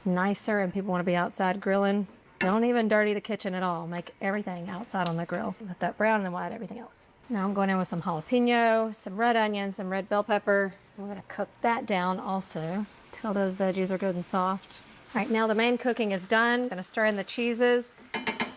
nicer and people want to be outside grilling, don't even dirty the kitchen at all. Make everything outside on the grill. Let that brown and then we'll add everything else. Now I'm going in with some jalapeno, some red onion, some red bell pepper. We're going to cook that down also till those veggies are good and soft. All right, now the main cooking is done. I'm going to stir in the cheeses,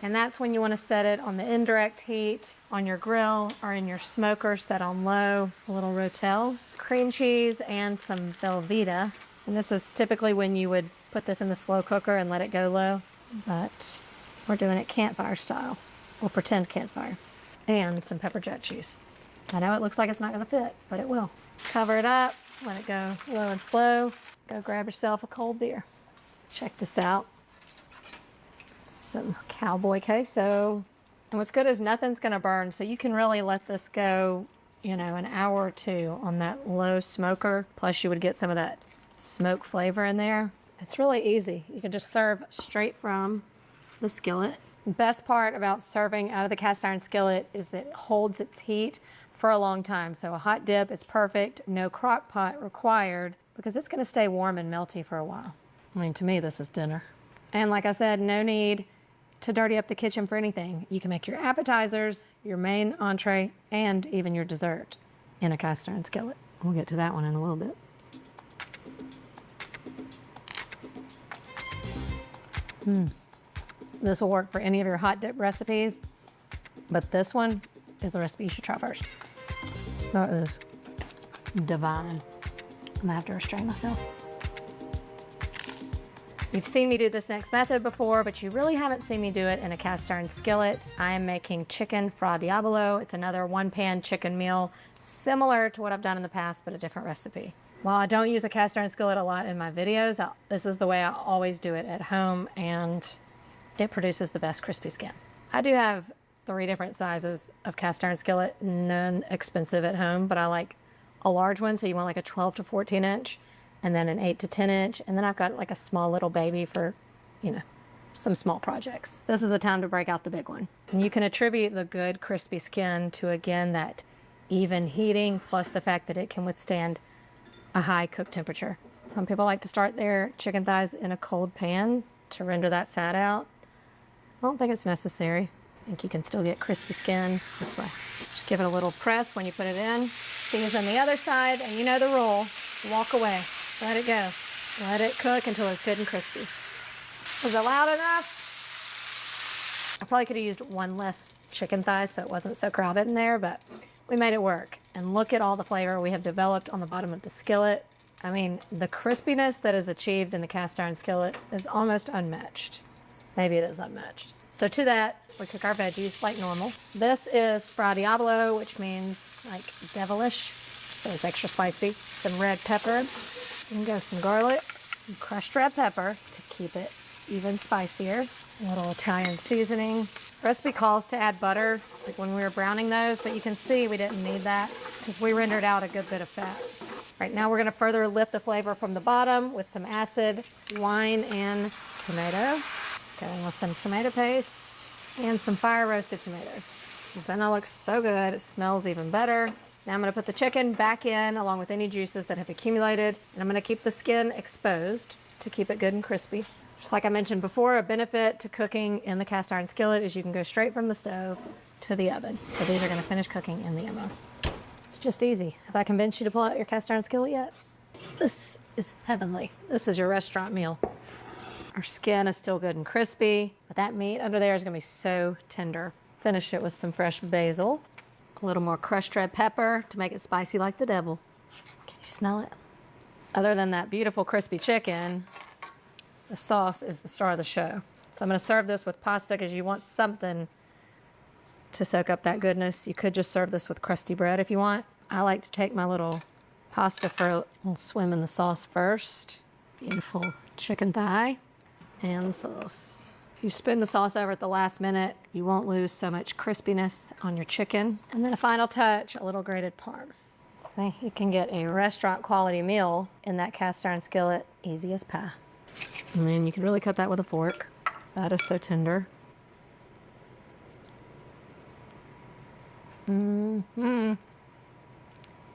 and that's when you want to set it on the indirect heat on your grill or in your smoker set on low. A little Rotel, cream cheese, and some Velveeta. And this is typically when you would put this in the slow cooker and let it go low, but we're doing it campfire style, or pretend campfire. And some pepper jack cheese. I know it looks like it's not going to fit, but it will. Cover it up, let it go low and slow. Go grab yourself a cold beer. Check this out. Some cowboy queso. And what's good is nothing's going to burn, so you can really let this go, you know, an hour or two on that low smoker. Plus you would get some of that smoke flavor in there. It's really easy. You can just serve straight from the skillet. The best part about serving out of the cast iron skillet is that it holds its heat for a long time. So a hot dip is perfect, no crock pot required, because it's gonna stay warm and melty for a while. I mean, to me, this is dinner. And like I said, no need to dirty up the kitchen for anything. You can make your appetizers, your main entree, and even your dessert in a cast iron skillet. We'll get to that one in a little bit. This will work for any of your hot dip recipes, but this one is the recipe you should try first. That is divine. I'm gonna have to restrain myself. You've seen me do this next method before, but you really haven't seen me do it in a cast iron skillet. I am making chicken fra diavolo. It's another one-pan chicken meal, similar to what I've done in the past, but a different recipe. While I don't use a cast iron skillet a lot in my videos, this is the way I always do it at home, and it produces the best crispy skin. I do have 3 different sizes of cast iron skillet, none expensive at home, but I like a large one, so you want like a 12 to 14 inch, and then an 8 to 10 inch, and then I've got like a small little baby for, you know, some small projects. This is the time to break out the big one. And you can attribute the good crispy skin to, again, that even heating, plus the fact that it can withstand a high cook temperature. Some people like to start their chicken thighs in a cold pan to render that fat out. I don't think it's necessary. I think you can still get crispy skin this way. Just give it a little press when you put it in. Season the other side, and you know the rule. Walk away. Let it go. Let it cook until it's good and crispy. Was it loud enough? I probably could have used 1 less chicken thigh so it wasn't so crowded in there, but we made it work. And look at all the flavor we have developed on the bottom of the skillet. I mean, the crispiness that is achieved in the cast iron skillet is almost unmatched. Maybe it is unmatched. So to that, we cook our veggies like normal. This is fra diavolo, which means like devilish, so it's extra spicy. Some red pepper, and go some garlic, some crushed red pepper to keep it even spicier. A little Italian seasoning. Recipe calls to add butter, like when we were browning those, but you can see we didn't need that because we rendered out a good bit of fat. Right now we're gonna further lift the flavor from the bottom with some acid, wine, and tomato. Going with some tomato paste and some fire roasted tomatoes. Because then that looks so good, it smells even better. Now I'm gonna put the chicken back in along with any juices that have accumulated, and I'm gonna keep the skin exposed to keep it good and crispy. Just like I mentioned before, a benefit to cooking in the cast iron skillet is you can go straight from the stove to the oven. So these are gonna finish cooking in the oven. It's just easy. Have I convinced you to pull out your cast iron skillet yet? This is heavenly. This is your restaurant meal. Our skin is still good and crispy, but that meat under there is gonna be so tender. Finish it with some fresh basil, a little more crushed red pepper to make it spicy like the devil. Can you smell it? Other than that beautiful crispy chicken, the sauce is the star of the show. So I'm gonna serve this with pasta because you want something to soak up that goodness. You could just serve this with crusty bread if you want. I like to take my little pasta for a little swim in the sauce first. Beautiful chicken thigh and the sauce. If you spoon the sauce over at the last minute, you won't lose so much crispiness on your chicken. And then a final touch, a little grated parm. See, you can get a restaurant quality meal in that cast iron skillet, easy as pie. And then you can really cut that with a fork. That is so tender.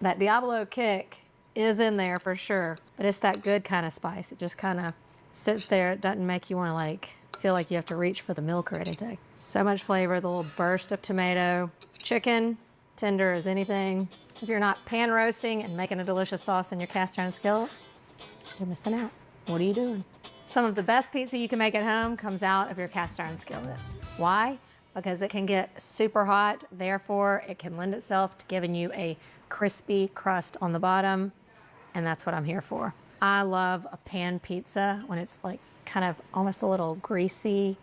That Diablo kick is in there for sure, but it's that good kind of spice. It just kind of Sits there, it doesn't make you want to like feel like you have to reach for the milk or anything. So much flavor, the little burst of tomato. Chicken, tender as anything. If you're not pan roasting and making a delicious sauce in your cast iron skillet, you're missing out. What are you doing? Some of the best pizza you can make at home comes out of your cast iron skillet. Why? Because it can get super hot, therefore it can lend itself to giving you a crispy crust on the bottom, and that's what I'm here for. I love a pan pizza when it's like kind of almost a little greasy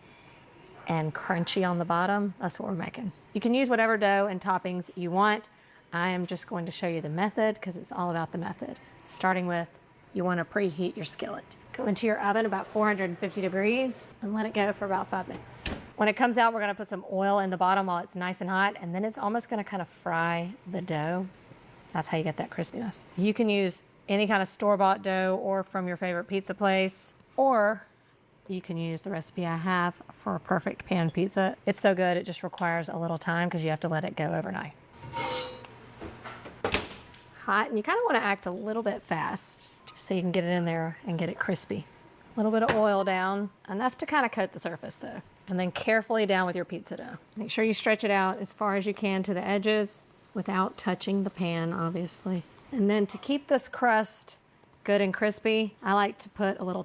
and crunchy on the bottom. That's what we're making. You can use whatever dough and toppings you want. I am just going to show you the method because it's all about the method. Starting with, you want to preheat your skillet. Go into your oven about 450 degrees and let it go for about 5 minutes. When it comes out, we're gonna put some oil in the bottom while it's nice and hot, and then it's almost gonna kind of fry the dough. That's how you get that crispiness. You can use any kind of store-bought dough or from your favorite pizza place, or you can use the recipe I have for a perfect pan pizza. It's so good, it just requires a little time because you have to let it go overnight. Hot, and you kind of want to act a little bit fast just so you can get it in there and get it crispy. A little bit of oil down, enough to kind of coat the surface though. And then carefully down with your pizza dough. Make sure you stretch it out as far as you can to the edges without touching the pan, obviously. And then to keep this crust good and crispy, I like to put a little